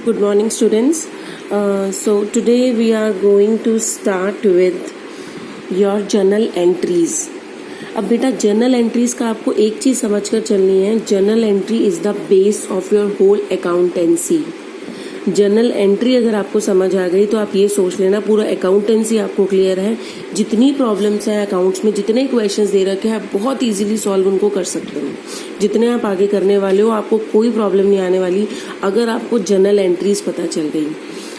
Good morning, students. So today we are going to start with your journal entries. अब बेटा journal entries का आपको एक चीज़ समझकर चलनी है. Journal entry is the base of your whole accountancy. Journal entry अगर आपको समझ आ गई तो आप ये सोच लेना पूरा अकाउंटेंसी आपको क्लियर है. जितनी प्रॉब्लम्स हैं अकाउंट्स में, जितने क्वेश्चंस दे रखे हैं, आप बहुत इजीली सॉल्व उनको कर सकते हो. जितने आप आगे करने वाले हो आपको कोई प्रॉब्लम नहीं आने वाली अगर आपको जर्नल एंट्रीज पता चल गई.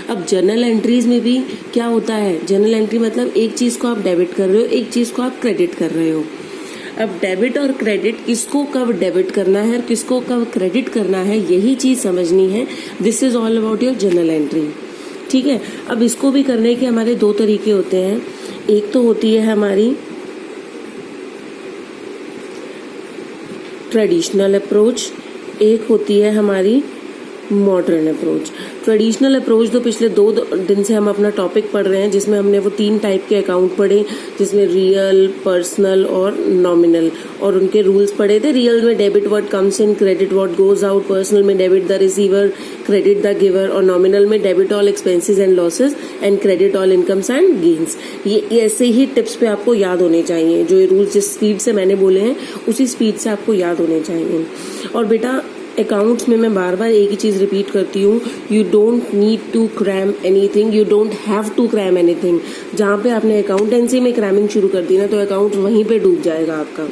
अब जर्नल एंट्रीज में भी क्या होता है, जर्नल एंट्री मतलब एक चीज़ को आप डेबिट कर रहे हो, एक चीज़ को आप क्रेडिट कर रहे हो. अब डेबिट और क्रेडिट किसको कब डेबिट करना है और किसको कब क्रेडिट करना है, यही चीज़ समझनी है. This is all about your journal entry. ठीक है. अब इसको भी करने के हमारे दो तरीके होते हैं. एक तो होती है हमारी ट्रेडिशनल अप्रोच, एक होती है हमारी मॉडर्न अप्रोच. ट्रेडिशनल अप्रोच तो पिछले 2 दिन से हम अपना टॉपिक पढ़ रहे हैं जिसमें हमने वो 3 टाइप के अकाउंट पढ़े, जिसमें रियल, पर्सनल और नॉमिनल, और उनके रूल्स पढ़े थे. रियल में debit what comes in, credit what goes out. Personal में debit the receiver, credit the giver. और नॉमिनल में debit all expenses and losses and credit all incomes and gains. ये ऐसे ही टिप्स पे आपको याद होने चाहिए. जो ये रूल्स जिस स्पीड से मैंने बोले हैं उसी स्पीड से आपको याद होने चाहिए. और बेटा अकाउंट्स में मैं बार बार एक ही चीज़ रिपीट करती हूँ, you don't need to cram anything, you don't have to cram anything. जहाँ पे आपने अकाउंटेंसी में क्रैमिंग शुरू कर दी ना तो अकाउंट वहीं पे डूब जाएगा आपका.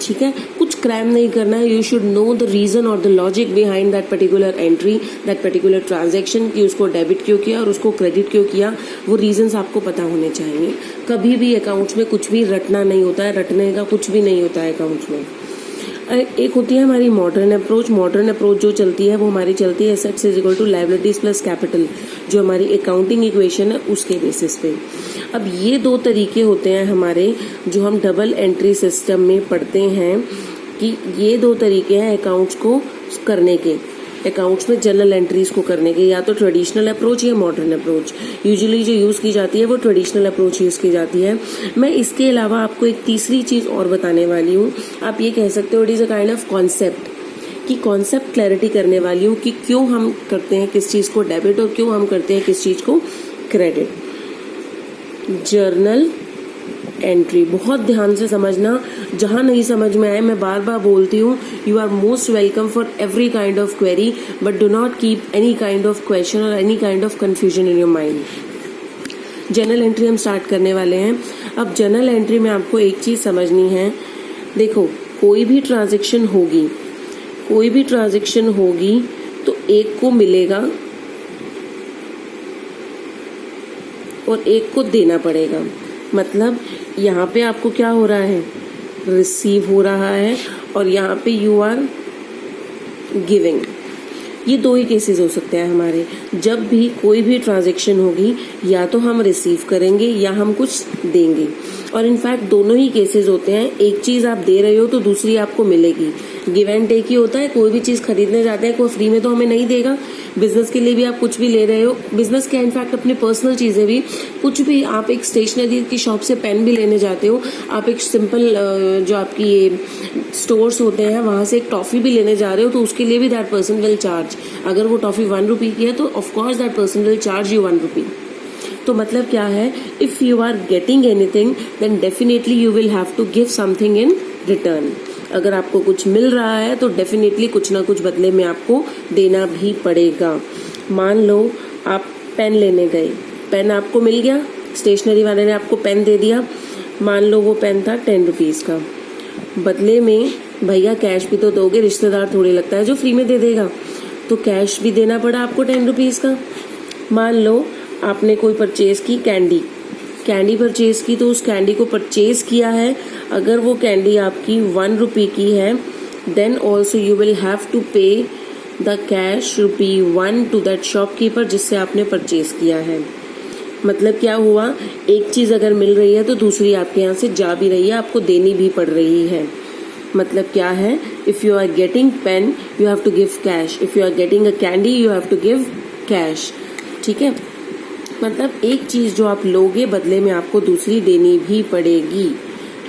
ठीक है. कुछ क्रैम नहीं करना है. You should know the reason और the logic behind that particular entry, that particular transaction, कि उसको डेबिट क्यों किया और उसको क्रेडिट क्यों किया. वो रीजंस आपको पता होने चाहिए. कभी भी अकाउंट्स में कुछ भी रटना नहीं होता है, रटने का कुछ भी नहीं होता है अकाउंट्स में. एक होती है हमारी मॉडर्न अप्रोच. मॉडर्न अप्रोच जो चलती है वो हमारी चलती है assets is equal to liabilities plus capital, जो हमारी अकाउंटिंग इक्वेशन है उसके बेसिस पे. अब ये 2 तरीके होते हैं हमारे जो हम डबल एंट्री सिस्टम में पढ़ते हैं, कि ये 2 तरीके हैं अकाउंट्स को करने के, अकाउंट्स में जर्नल एंट्रीज को करने के. या तो ट्रेडिशनल अप्रोच या मॉडर्न अप्रोच. यूजुअली जो यूज़ की जाती है वो ट्रेडिशनल अप्रोच यूज़ की जाती है. मैं इसके अलावा आपको एक तीसरी चीज़ और बताने वाली हूँ. आप ये कह सकते हो it is a kind of concept, कि कॉन्सेप्ट क्लैरिटी करने वाली हूँ कि क्यों हम करते हैं किस चीज़ को डेबिट और क्यों हम करते हैं किस चीज़ को क्रेडिट. जर्नल एंट्री बहुत ध्यान से समझना. जहां नहीं समझ में आए मैं बार बार बोलती हूँ, you are most welcome for every kind of query, but do not keep any kind of question और any kind of confusion in your mind. Journal entry हम स्टार्ट करने वाले हैं. अब जर्नल एंट्री में आपको एक चीज समझनी है. देखो, कोई भी ट्रांजेक्शन होगी तो एक को मिलेगा और एक को देना पड़ेगा. मतलब यहाँ पे आपको क्या हो रहा है, रिसीव हो रहा है, और यहाँ पे यू आर गिविंग. ये 2 ही केसेस हो सकते हैं हमारे. जब भी कोई भी ट्रांजैक्शन होगी या तो हम रिसीव करेंगे या हम कुछ देंगे. और इनफैक्ट दोनों ही केसेस होते हैं. एक चीज़ आप दे रहे हो तो दूसरी आपको मिलेगी. गिव एंड टेक ही होता है. कोई भी चीज़ खरीदने जाते हैं कोई फ्री में तो हमें नहीं देगा. बिजनेस के लिए भी आप कुछ भी ले रहे हो, बिजनेस के इनफैक्ट अपनी पर्सनल चीज़ें भी, कुछ भी आप एक स्टेशनरी की शॉप से पेन भी लेने जाते हो, आप एक सिंपल जो आपकी ये स्टोर्स होते हैं वहाँ से एक टॉफ़ी भी लेने जा रहे हो तो उसके लिए भी दैट पर्सन विल चार्ज. अगर वो टॉफ़ी 1 रुपी की है तो of course that person will charge you 1 rupee. तो मतलब क्या है, if you are getting anything then definitely you will have to give something in return. अगर आपको कुछ मिल रहा है तो डेफिनेटली कुछ ना कुछ बदले में आपको देना भी पड़ेगा. मान लो आप पेन लेने गए, पेन आपको मिल गया, स्टेशनरी वाले ने आपको पेन दे दिया. मान लो वो पेन था 10 रुपीज़ का. बदले में भैया कैश भी तो दोगे, रिश्तेदार थोड़ी लगता है जो फ्री में दे देगा, तो कैश भी देना पड़ा आपको 10 रुपीज़ का. मान लो आपने कोई परचेज की, कैंडी परचेज की, तो उस कैंडी को परचेज किया है. अगर वो कैंडी आपकी 1 रुपी की है then also you will have to pay the cash ₹1 to that shopkeeper जिससे आपने परचेज किया है. मतलब क्या हुआ, एक चीज़ अगर मिल रही है तो दूसरी आपके यहाँ से जा भी रही है, आपको देनी भी पड़ रही है. मतलब क्या है, if you are getting pen you have to give cash, if you are getting a candy you have to give cash. ठीक है. मतलब एक चीज़ जो आप लोगे बदले में आपको दूसरी देनी भी पड़ेगी.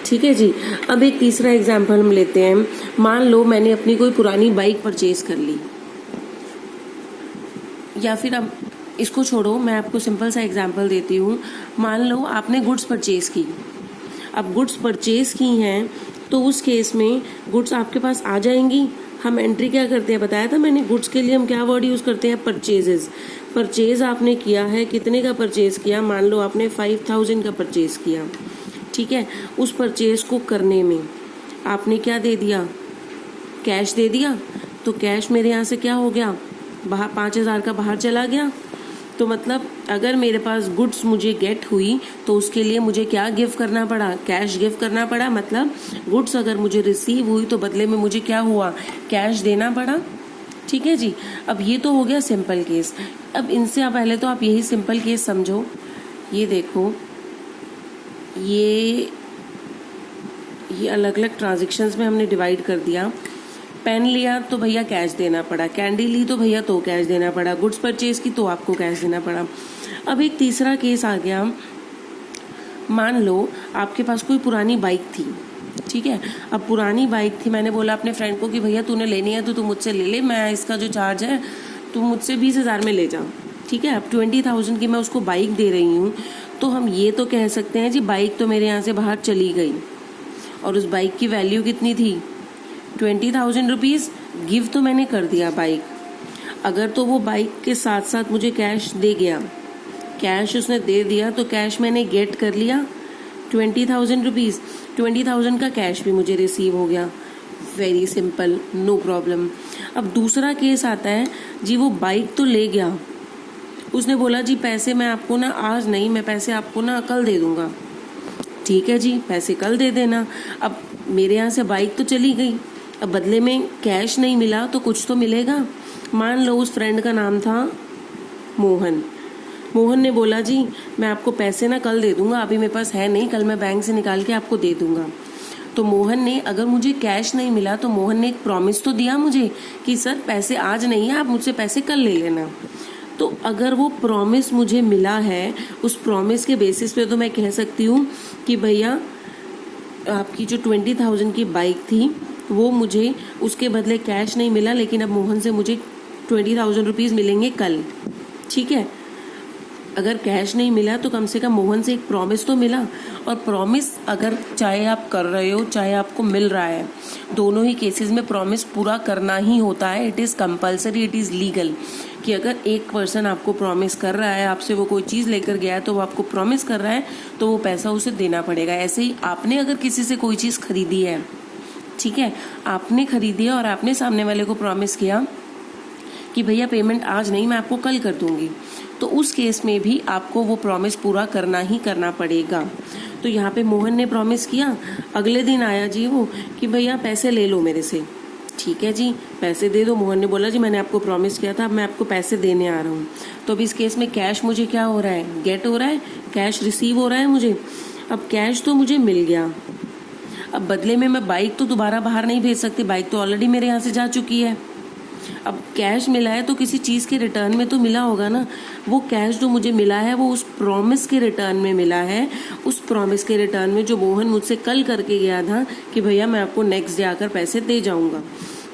ठीक है जी. अब एक तीसरा एग्जाम्पल हम लेते हैं. मान लो मैंने अपनी कोई पुरानी बाइक परचेज कर ली. या फिर अब इसको छोड़ो, मैं आपको सिंपल सा एग्जांपल देती हूँ। मान लो आपने गुड्स परचेज़ की। अब गुड्स परचेज़ की हैं तो उस केस में गुड्स आपके पास आ जाएंगी। हम एंट्री क्या करते हैं, बताया था मैंने, गुड्स के लिए हम क्या वर्ड यूज़ करते हैं, परचेजेस। परचेज आपने किया है, कितने का परचेज़ किया, मान लो आपने 5000 का परचेज़ किया, ठीक है। उस परचेज़ को करने में आपने क्या दे दिया, कैश दे दिया। तो कैश मेरे यहाँ से क्या हो गया, बाहर 5000 का बाहर चला गया। तो मतलब अगर मेरे पास गुड्स मुझे गेट हुई तो उसके लिए मुझे क्या गिव करना पड़ा, कैश गिव करना पड़ा। मतलब गुड्स अगर मुझे रिसीव हुई तो बदले में मुझे क्या हुआ, कैश देना पड़ा, ठीक है जी। अब ये तो हो गया सिंपल केस। अब इनसे पहले तो आप यही सिंपल केस समझो। ये देखो, ये अलग अलग ट्रांजेक्शन्स में हमने डिवाइड कर दिया। पेन लिया तो भैया कैश देना पड़ा, कैंडी ली तो भैया तो कैश देना पड़ा, गुड्स परचेज की तो आपको कैश देना पड़ा। अब एक तीसरा केस आ गया, मान लो आपके पास कोई पुरानी बाइक थी, ठीक है। अब पुरानी बाइक थी, मैंने बोला अपने फ्रेंड को कि भैया तूने लेनी है तो तू मुझसे ले ले, मैं इसका जो चार्ज है तू मुझसे 20,000 में ले जा, ठीक है। अब 20,000 की मैं उसको बाइक दे रही हूँ। तो हम ये तो कह सकते हैं जी बाइक तो मेरे यहाँ से बाहर चली गई और उस बाइक की वैल्यू कितनी थी, 20,000 रुपीज़। गिव तो मैंने कर दिया बाइक। अगर तो वो बाइक के साथ साथ मुझे कैश दे गया, कैश उसने दे दिया, तो कैश मैंने गेट कर लिया 20,000 रुपीज़। 20,000 का कैश भी मुझे रिसीव हो गया, वेरी सिंपल, नो प्रॉब्लम। अब दूसरा केस आता है जी, वो बाइक तो ले गया, उसने बोला जी पैसे मैं आपको ना आज नहीं, मैं पैसे आपको ना कल दे दूंगा, ठीक है जी, पैसे कल दे देना। अब मेरे यहाँ से बाइक तो चली गई, अब बदले में कैश नहीं मिला तो कुछ तो मिलेगा। मान लो उस फ्रेंड का नाम था मोहन। मोहन ने बोला जी मैं आपको पैसे ना कल दे दूंगा, अभी मेरे पास है नहीं, कल मैं बैंक से निकाल के आपको दे दूंगा। तो मोहन ने, अगर मुझे कैश नहीं मिला तो मोहन ने एक प्रॉमिस तो दिया मुझे कि सर पैसे आज नहीं है, आप मुझसे पैसे कल ले लेना। तो अगर वो प्रॉमिस मुझे मिला है, उस प्रॉमिस के बेसिस पे तो मैं कह सकती हूँ कि भैया आपकी जो 20,000 की बाइक थी वो मुझे उसके बदले कैश नहीं मिला, लेकिन अब मोहन से मुझे 20,000 रुपीज़ मिलेंगे कल, ठीक है। अगर कैश नहीं मिला तो कम से कम मोहन से एक प्रॉमिस तो मिला। और प्रॉमिस अगर चाहे आप कर रहे हो चाहे आपको मिल रहा है, दोनों ही केसेस में प्रॉमिस पूरा करना ही होता है। It is compulsory, it is legal कि अगर एक पर्सन आपको प्रॉमिस कर रहा है, आपसे वो कोई चीज़ लेकर गया है तो वो आपको प्रॉमिस कर रहा है तो वो पैसा उसे देना पड़ेगा। ऐसे ही आपने अगर किसी से कोई चीज़ खरीदी है, ठीक है, आपने खरीदी है और आपने सामने वाले को प्रॉमिस किया कि भैया पेमेंट आज नहीं, मैं आपको कल कर दूंगी, तो उस केस में भी आपको वो प्रॉमिस पूरा करना ही करना पड़ेगा। तो यहाँ पे मोहन ने प्रॉमिस किया, अगले दिन आया जी वो कि भैया पैसे ले लो मेरे से, ठीक है जी, पैसे दे दो। मोहन ने बोला जी मैंने आपको प्रॉमिस किया था, अब मैं आपको पैसे देने आ रहा हूँ। तो अब इस केस में कैश मुझे क्या हो रहा है, गेट हो रहा है, कैश रिसीव हो रहा है मुझे। अब कैश तो मुझे मिल गया, अब बदले में मैं बाइक तो दोबारा बाहर नहीं भेज सकती, बाइक तो ऑलरेडी मेरे यहाँ से जा चुकी है। अब कैश मिला है तो किसी चीज़ के रिटर्न में तो मिला होगा ना। वो कैश जो मुझे मिला है वो उस प्रॉमिस के रिटर्न में मिला है, उस प्रॉमिस के रिटर्न में जो मोहन मुझसे कल करके गया था कि भैया मैं आपको नेक्स्ट डे आकर पैसे दे जाऊंगा।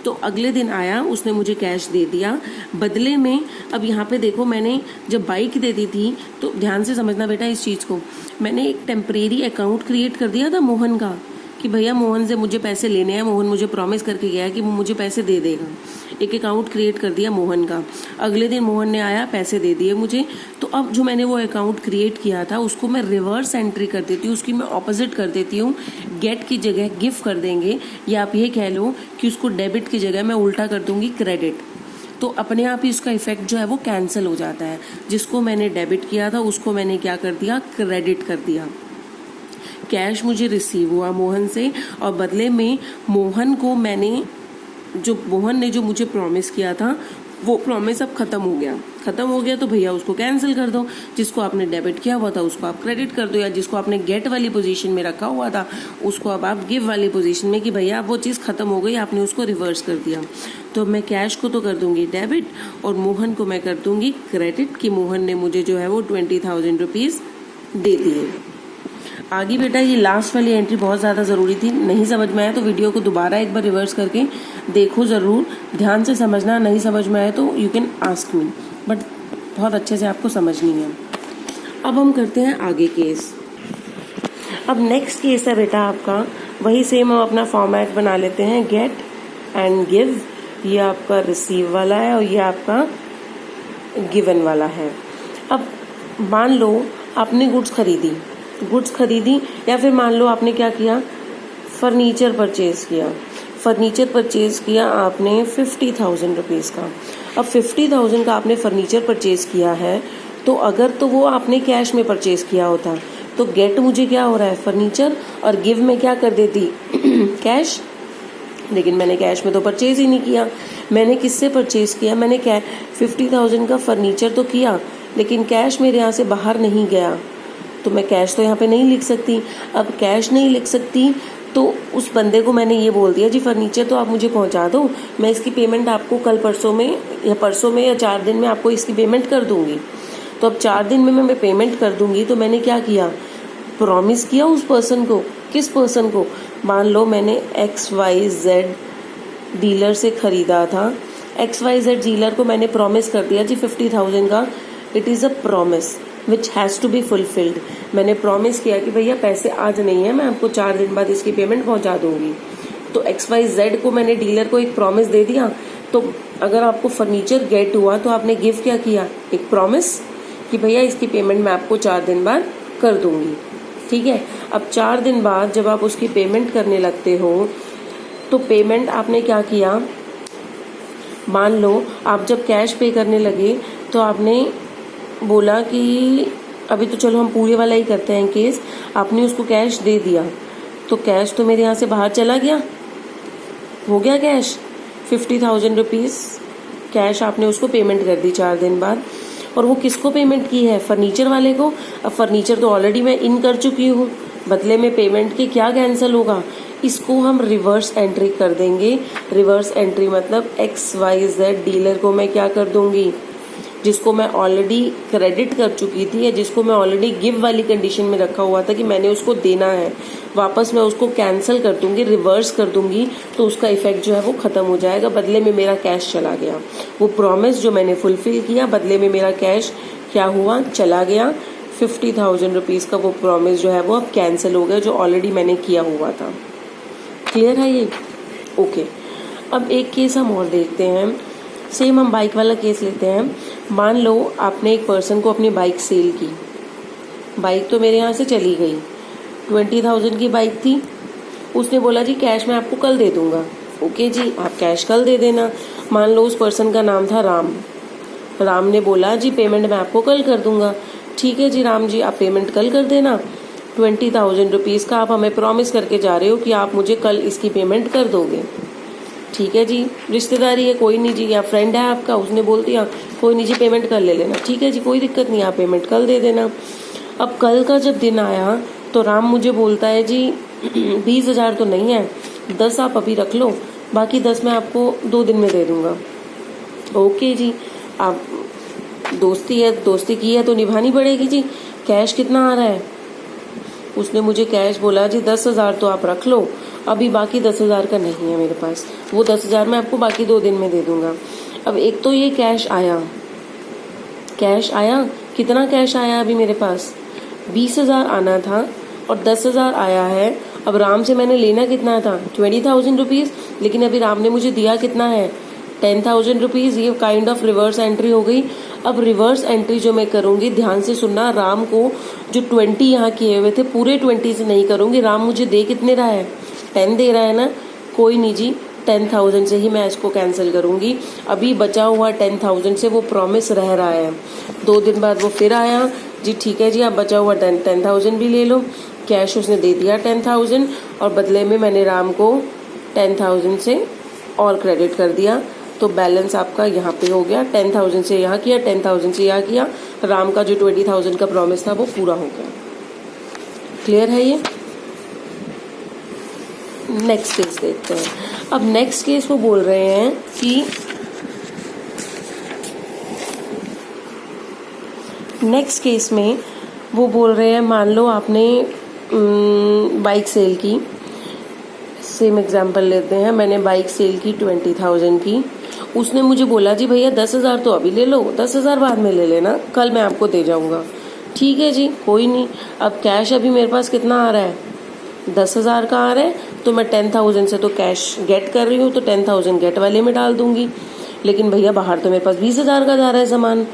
तो अगले दिन आया, उसने मुझे कैश दे दिया बदले में। अब यहाँ पे देखो, मैंने जब बाइक दे दी थी तो ध्यान से समझना बेटा इस चीज़ को, मैंने एक टेम्परेरी अकाउंट क्रिएट कर दिया था मोहन का कि भैया मोहन से मुझे पैसे लेने हैं, मोहन मुझे प्रॉमिस करके गया है कि वो मुझे पैसे दे देगा। एक अकाउंट क्रिएट कर दिया मोहन का, अगले दिन मोहन ने आया पैसे दे दिए मुझे। तो अब जो मैंने वो अकाउंट क्रिएट किया था उसको मैं रिवर्स एंट्री कर देती हूँ, उसकी मैं ऑपोजिट कर देती हूँ, गेट की जगह गिव कर देंगे, या आप ये कह लो कि उसको डेबिट की जगह मैं उल्टा कर दूंगी क्रेडिट। तो अपने आप ही उसका इफेक्ट जो है वो कैंसिल हो जाता है। जिसको मैंने डेबिट किया था उसको मैंने क्या कर दिया, क्रेडिट कर दिया। कैश मुझे रिसीव हुआ मोहन से और बदले में मोहन ने जो मुझे प्रॉमिस किया था वो प्रॉमिस अब खत्म हो गया तो भैया उसको कैंसिल कर दो। जिसको आपने डेबिट किया हुआ था उसको आप क्रेडिट कर दो, या जिसको आपने गेट वाली पोजीशन में रखा हुआ था उसको अब आप गिव वाली पोजीशन में कि भैया अब वो चीज़ खत्म हो गई, आपने उसको रिवर्स कर दिया। तो मैं कैश को तो कर दूंगी डेबिट और मोहन को मैं कर दूंगी क्रेडिट कि मोहन ने मुझे जो है वो 20,000 रुपीज़ दे दिए। आगे बेटा ये लास्ट वाली एंट्री बहुत ज़्यादा ज़रूरी थी, नहीं समझ में आया तो वीडियो को दोबारा एक बार रिवर्स करके देखो ज़रूर, ध्यान से समझना। नहीं समझ में आया तो you can ask me, but बहुत अच्छे से आपको समझनी है। अब हम करते हैं आगे केस। अब नेक्स्ट केस है बेटा आपका वही सेम, हम अपना फॉर्मेट बना लेते हैं, गेट एंड गिव। ये आपका रिसीव वाला है और ये आपका गिवन वाला है। अब मान लो आपने गुड्स खरीदी या फिर मान लो आपने क्या किया, फर्नीचर परचेज किया आपने 50,000 रुपीज़ का। अब 50,000 का आपने फर्नीचर परचेज किया है, तो अगर तो वो आपने कैश में परचेज किया होता तो गेट मुझे क्या हो रहा है, फर्नीचर, और गिव में क्या कर देती कैश। लेकिन मैंने कैश में तो परचेज ही नहीं किया। मैंने किससे परचेज किया, मैंने 50,000 का फर्नीचर तो किया, लेकिन कैश मेरे यहाँ से बाहर नहीं गया, तो मैं कैश तो यहाँ पे नहीं लिख सकती। अब कैश नहीं लिख सकती तो उस बंदे को मैंने ये बोल दिया, जी फर्नीचर तो आप मुझे पहुँचा दो, मैं इसकी पेमेंट आपको कल परसों में या 4 दिन में आपको इसकी पेमेंट कर दूंगी। तो अब 4 दिन में मैं पेमेंट कर दूंगी, तो मैंने क्या किया, प्रॉमिस किया उस पर्सन को। किस पर्सन को, मान लो मैंने XYZ डीलर से खरीदा था, XYZ डीलर को मैंने प्रॉमिस कर दिया जी 50,000 का। It is a promise which has to be fulfilled. मैंने प्रॉमिस किया कि भैया पैसे आज नहीं है, मैं आपको 4 दिन बाद इसकी पेमेंट पहुंचा दूंगी। तो XYZ को मैंने डीलर को एक प्रॉमिस दे दिया। तो अगर आपको फर्नीचर गेट हुआ तो आपने गिव क्या किया, एक प्रॉमिस कि भैया इसकी पेमेंट मैं आपको 4 दिन बाद कर दूंगी। ठीक है। अब 4 दिन बाद जब आप उसकी पेमेंट करने लगते हो तो पेमेंट आपने क्या किया, मान लो आप जब कैश पे करने लगे तो आपने बोला कि अभी तो चलो हम पूरे वाला ही करते हैं केस, आपने उसको कैश दे दिया, तो कैश तो मेरे यहाँ से बाहर चला गया, हो गया कैश 50,000 रुपीज़ कैश आपने उसको पेमेंट कर दी 4 दिन बाद। और वो किसको पेमेंट की है, फर्नीचर वाले को। अब फर्नीचर तो ऑलरेडी मैं इन कर चुकी हूँ, बदले में पेमेंट के क्या कैंसिल होगा, इसको हम रिवर्स एंट्री कर देंगे। रिवर्स एंट्री मतलब XYZ डीलर को मैं क्या कर दूंगी, जिसको मैं ऑलरेडी क्रेडिट कर चुकी थी या जिसको मैं ऑलरेडी गिव वाली कंडीशन में रखा हुआ था कि मैंने उसको देना है, वापस मैं उसको कैंसिल कर दूंगी, रिवर्स कर दूंगी, तो उसका इफेक्ट जो है वो खत्म हो जाएगा। बदले में मेरा कैश चला गया, वो प्रॉमिस जो मैंने फुलफिल किया, बदले में मेरा कैश क्या हुआ, चला गया। 50,000 रुपीज़ का वो प्रॉमिस जो है वो अब कैंसिल हो गया, जो ऑलरेडी मैंने किया हुआ था। क्लियर है ये? ओके। अब एक केस हम और देखते हैं, सेम हम बाइक वाला केस लेते हैं। मान लो आपने एक पर्सन को अपनी बाइक सेल की, बाइक तो मेरे यहाँ से चली गई, 20,000 की बाइक थी, उसने बोला जी कैश मैं आपको कल दे दूंगा। ओके जी, आप कैश कल दे देना। मान लो उस पर्सन का नाम था राम ने बोला जी पेमेंट मैं आपको कल कर दूंगा। ठीक है जी राम जी, आप पेमेंट कल कर देना। 20,000 रुपीज़ का आप हमें प्रॉमिस करके जा रहे हो कि आप मुझे कल इसकी पेमेंट कर दोगे। ठीक है जी, रिश्तेदारी है, कोई नहीं जी, या फ्रेंड है आपका, उसने बोल दिया कोई नहीं जी पेमेंट कल ले लेना। ठीक है जी, कोई दिक्कत नहीं, आप पेमेंट कल दे देना। अब कल का जब दिन आया तो राम मुझे बोलता है जी 20,000 तो नहीं है, 10 आप अभी रख लो, बाकी 10 मैं आपको 2 दिन में दे दूंगा। ओके जी, आप दोस्ती की है तो निभानी पड़ेगी जी। कैश कितना आ रहा है, उसने मुझे कैश बोला जी 10,000 तो आप रख लो, अभी बाकी 10,000 का नहीं है मेरे पास, वो 10,000 मैं आपको बाकी 2 दिन में दे दूंगा। अब एक तो ये कैश आया, कितना कैश आया अभी मेरे पास, 20,000 आना था और 10,000 आया है। अब राम से मैंने लेना कितना था, 20,000 रुपीज़, लेकिन अभी राम ने मुझे दिया कितना है, 10,000 रुपीज़। ये काइंड ऑफ रिवर्स एंट्री हो गई। अब रिवर्स एंट्री जो मैं करूंगी, ध्यान से सुनना, राम को जो 20 यहाँ किए हुए थे पूरे 20 से नहीं करूंगी। राम मुझे दे कितने रहा है, 10 दे रहा है ना, कोई नहीं जी, 10,000 से ही मैं इसको कैंसिल करूंगी। अभी बचा हुआ 10,000 से वो प्रॉमिस रह रहा है। 2 दिन बाद वो फिर आया जी, ठीक है जी आप बचा हुआ 10,000 भी ले लो। कैश उसने दे दिया 10,000 और बदले में मैंने राम को 10,000 से और क्रेडिट कर दिया, तो बैलेंस आपका यहाँ पे हो गया। 10,000 से यहाँ किया, 10,000 से यहाँ किया, राम का जो 20,000 का प्रॉमिस था वो पूरा हो गया। क्लियर है ये? नेक्स्ट केस देखते हैं। अब नेक्स्ट केस वो बोल रहे हैं कि नेक्स्ट केस में वो बोल रहे हैं, मान लो आपने बाइक सेल की, सेम एग्जांपल लेते हैं, मैंने बाइक सेल की 20,000 की, उसने मुझे बोला जी भैया 10,000 तो अभी ले लो, 10,000 बाद में ले लेना, कल मैं आपको दे जाऊंगा। ठीक है जी, कोई नहीं। अब कैश अभी मेरे पास कितना आ रहा है, 10,000 का आ रहा है, तो मैं 10,000 से तो कैश गेट कर रही हूँ, तो 10,000 गेट वाले में डाल दूंगी। लेकिन भैया बाहर तो मेरे पास 20,000 का जा रहा है सामान,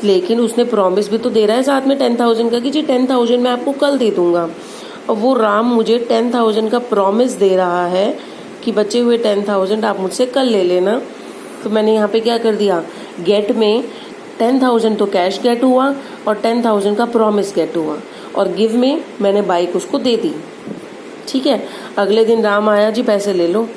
लेकिन उसने प्रॉमिस भी तो दे रहा है साथ में 10,000 का कि जी 10,000 मैं आपको कल दे दूंगा। और वो राम मुझे 10,000 का प्रॉमिस दे रहा है कि बचे हुए 10,000 आप मुझसे कल ले लेना। तो मैंने यहाँ पे क्या कर दिया, गेट में 10,000 तो कैश गेट हुआ और 10,000 का प्रॉमिस गेट हुआ, और गिव में मैंने बाइक उसको दे दी। ठीक है, अगले दिन राम आया जी पैसे ले लो,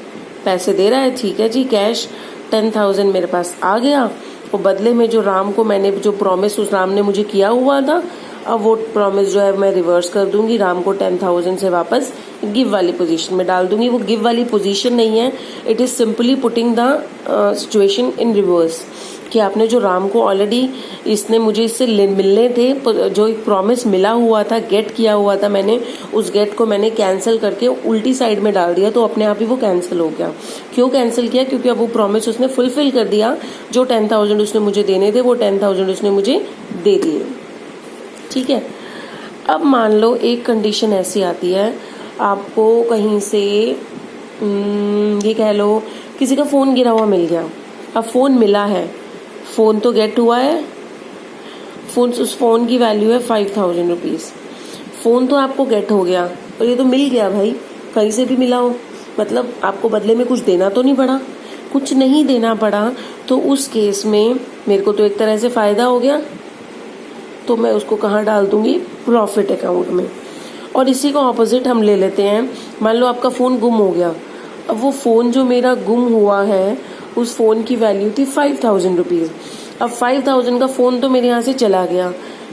पैसे दे रहा है, ठीक है जी, कैश 10,000 मेरे पास आ गया। और बदले में जो राम को मैंने जो प्रॉमिस उस राम ने मुझे किया हुआ था, अब वो प्रॉमिस जो है मैं रिवर्स कर दूंगी, राम को 10,000 से वापस गिव वाली पोजीशन में डाल दूंगी। वो गिव वाली पोजीशन नहीं है, it is simply putting the situation in reverse, कि आपने जो राम को ऑलरेडी इसने मुझे इससे मिलने थे, जो एक प्रॉमिस मिला हुआ था, गेट किया हुआ था मैंने, उस गेट को मैंने कैंसिल करके उल्टी साइड में डाल दिया, तो अपने आप ही वो कैंसिल हो गया। क्यों कैंसिल किया, क्योंकि अब वो प्रॉमिस उसने फुलफिल कर दिया, जो 10,000 उसने मुझे देने थे वो 10,000 उसने मुझे दे दिए। ठीक है, अब मान लो एक कंडीशन ऐसी आती है, आपको कहीं से ये कह लो किसी का फ़ोन गिरा हुआ मिल गया। अब फ़ोन मिला है, फ़ोन तो गेट हुआ है, उस फ़ोन की वैल्यू है 5,000 रुपीज़। फ़ोन तो आपको गेट हो गया और ये तो मिल गया भाई, कहीं से भी मिला हो, मतलब आपको बदले में कुछ देना तो नहीं पड़ा, कुछ नहीं देना पड़ा, तो उस केस में मेरे को तो एक तरह से फ़ायदा हो गया, तो मैं उसको कहाँ डाल दूंगी, प्रॉफिट अकाउंट में। और इसी को ऑपोजिट हम ले लेते हैं, मान लो आपका फ़ोन गुम हो गया। अब वो फ़ोन जो मेरा गुम हुआ है, उस फ़ोन की वैल्यू थी 5,000 रुपीज़। अब 5,000 का फ़ोन तो मेरे यहाँ से चला गया,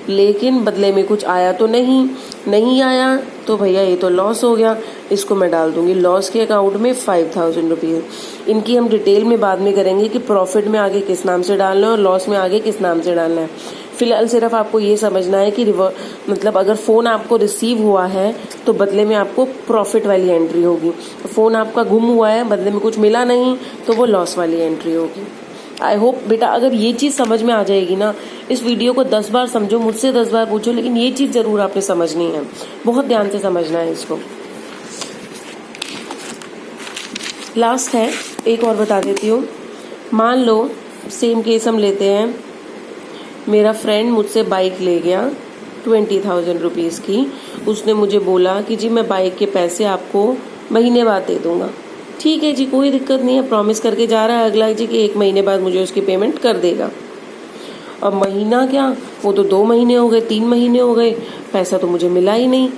लेकिन बदले में कुछ आया तो नहीं आया, तो भैया ये तो लॉस हो गया, इसको मैं डाल दूंगी लॉस के अकाउंट में 5,000 रुपीज़। इनकी हम डिटेल में बाद में करेंगे कि प्रॉफिट में आगे किस नाम से डालना है और लॉस में आगे किस नाम से डालना है। फिलहाल सिर्फ आपको ये समझना है कि मतलब अगर फ़ोन आपको रिसीव हुआ है तो बदले में आपको प्रॉफिट वाली एंट्री होगी, फ़ोन आपका गुम हुआ है, बदले में कुछ मिला नहीं, तो वो लॉस वाली एंट्री होगी। आई होप बेटा अगर ये चीज़ समझ में आ जाएगी ना, इस वीडियो को 10 बार समझो, मुझसे 10 बार पूछो, लेकिन ये चीज़ ज़रूर आपने समझनी है, बहुत ध्यान से समझना है इसको। लास्ट है, एक और बता देती हूँ। मान लो सेम केस हम लेते हैं, मेरा फ्रेंड मुझसे बाइक ले गया 20,000 रुपीज़ की, उसने मुझे बोला कि जी मैं बाइक के पैसे आपको महीने बाद दे दूंगा। ठीक है जी, कोई दिक्कत नहीं है, प्रॉमिस करके जा रहा है अगला जी कि 1 महीने बाद मुझे उसकी पेमेंट कर देगा। अब महीना क्या, वो तो 2 महीने हो गए, 3 महीने हो गए, पैसा तो मुझे मिला ही नहीं।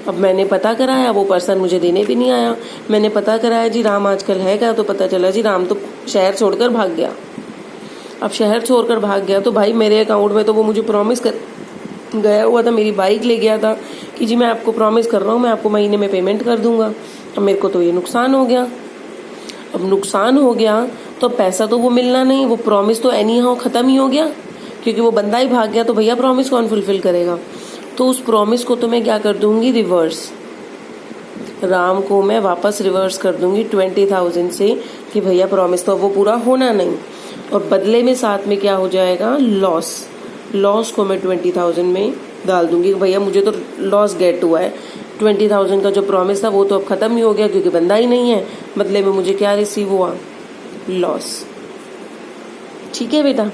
अब मैंने पता कराया, वो पर्सन मुझे देने भी नहीं आया। मैंने पता कराया जी राम आजकल है क्या, तो पता चला जी राम तो शहर छोड़कर भाग गया। अब शहर छोड़कर भाग गया तो भाई मेरे अकाउंट में तो वो मुझे प्रॉमिस कर गया हुआ था, मेरी बाइक ले गया था कि जी मैं आपको प्रॉमिस कर रहा हूँ, मैं आपको महीने में पेमेंट कर दूंगा। अब मेरे को तो ये नुकसान हो गया। अब नुकसान हो गया तो पैसा तो वो मिलना नहीं, वो प्रॉमिस तो एनी हाउ खत्म ही हो गया, क्योंकि वो बंदा ही भाग गया, तो भैया प्रॉमिस कौन फुलफिल करेगा। तो उस प्रॉमिस को तो मैं क्या कर दूंगी, रिवर्स, राम को मैं वापस रिवर्स कर दूंगी 20,000 से, कि भैया प्रॉमिस तो वो पूरा होना नहीं, और बदले में साथ में क्या हो जाएगा, लॉस को मैं 20,000 में डाल दूंगी। भैया मुझे तो लॉस गेट हुआ है, 20,000 का जो प्रॉमिस था वो तो अब खत्म ही हो गया, क्योंकि बंदा ही नहीं है, बदले में मुझे क्या रिसीव हुआ, लॉस। ठीक है बेटा,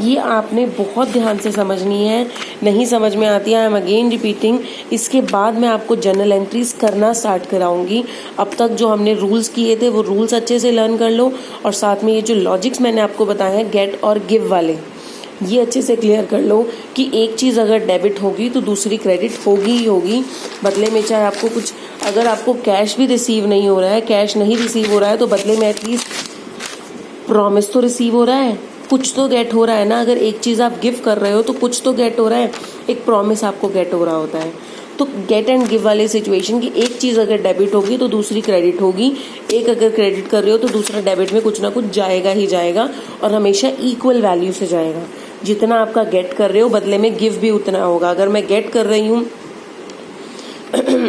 ये आपने बहुत ध्यान से समझनी है, नहीं समझ में आती है आई एम अगेन रिपीटिंग। इसके बाद मैं आपको जर्नल एंट्रीज करना स्टार्ट कराऊंगी। अब तक जो हमने रूल्स किए थे वो रूल्स अच्छे से लर्न कर लो, और साथ में ये जो लॉजिक्स मैंने आपको बताए हैं गेट और गिव वाले, ये अच्छे से क्लियर कर लो कि एक चीज़ अगर डेबिट होगी तो दूसरी क्रेडिट होगी ही होगी। बदले में चाहे आपको कुछ, अगर आपको कैश भी रिसीव नहीं हो रहा है, कैश नहीं रिसीव हो रहा है, तो बदले में एटलीस्ट प्रॉमिस तो रिसीव हो रहा है, कुछ तो गेट हो रहा है ना। अगर एक चीज़ आप गिव कर रहे हो तो कुछ तो गेट हो रहा है, एक प्रॉमिस आपको गेट हो रहा होता है। तो गेट एंड गिव वाले सिचुएशन की एक चीज़ अगर डेबिट होगी तो दूसरी क्रेडिट होगी, एक अगर क्रेडिट कर रहे हो तो दूसरा डेबिट में कुछ ना कुछ जाएगा ही जाएगा, और हमेशा इक्वल वैल्यू से जाएगा। जितना आपका गेट कर रहे हो बदले में गिव भी उतना होगा। अगर मैं गेट कर रही हूँ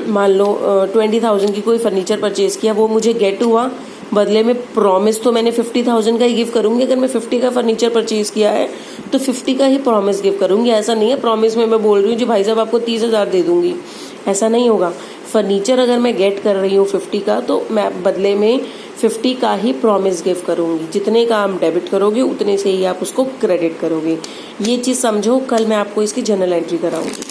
मान लो 20,000 की कोई फर्नीचर परचेज किया, वो मुझे गेट हुआ बदले में प्रॉमिस तो मैंने 50,000 का ही गिव करूंगी। अगर मैं 50 का फर्नीचर परचेज किया है तो 50 का ही प्रॉमिस गिव करूंगी। ऐसा नहीं है प्रॉमिस में मैं बोल रही हूँ जी भाई साहब आपको 30,000 दे दूंगी, ऐसा नहीं होगा। फर्नीचर अगर मैं गेट कर रही हूँ 50 का तो मैं बदले में 50 का ही प्रॉमिस गिव करूंगी। जितने का आप डेबिट करोगे उतने से ही आप उसको क्रेडिट करोगे। ये चीज़ समझो, कल मैं आपको इसकी जर्नल एंट्री कराऊंगी।